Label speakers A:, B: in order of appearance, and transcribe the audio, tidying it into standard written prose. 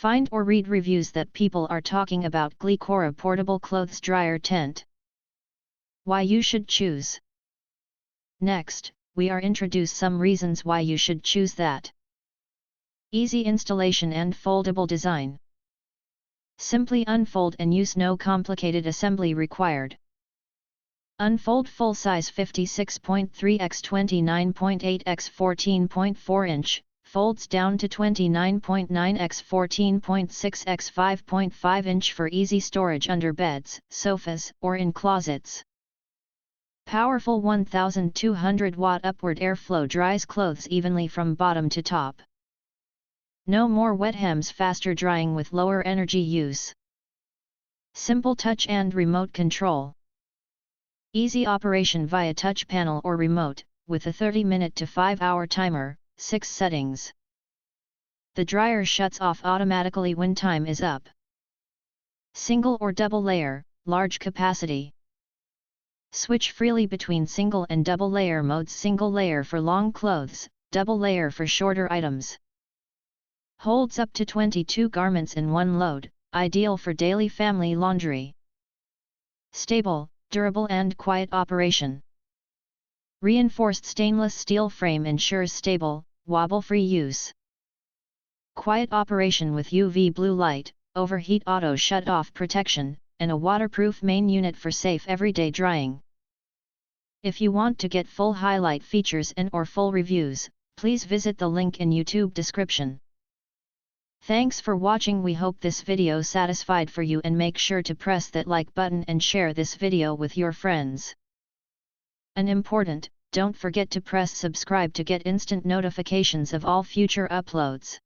A: Find or read reviews that people are talking about Gleekora portable clothes dryer tent. Why you should choose. Next, we are introduce some reasons why you should choose that. Easy installation and foldable design. Simply unfold and use, no complicated assembly required. Unfold full size 56.3 x 29.8 x 14.4 inch, folds down to 29.9 x 14.6 x 5.5 inch for easy storage under beds, sofas, or in closets. Powerful 1200 watt upward airflow dries clothes evenly from bottom to top. No more wet hems, faster drying with lower energy use. Simple touch and remote control. Easy operation via touch panel or remote, with a 30-minute to 5-hour timer, 6 settings. The dryer shuts off automatically when time is up. Single or double layer, large capacity. Switch freely between single and double layer modes. Single layer for long clothes, double layer for shorter items. Holds up to 22 garments in one load, ideal for daily family laundry. Stable, durable and quiet operation. Reinforced stainless steel frame ensures stable, wobble-free use. Quiet operation with UV blue light, overheat auto shut-off protection, and a waterproof main unit for safe everyday drying. If you want to get full highlight features and or full reviews, please visit the link in YouTube description. Thanks for watching. We hope this video satisfied for you, and make sure to press that like button and share this video with your friends. And important, don't forget to press subscribe to get instant notifications of all future uploads.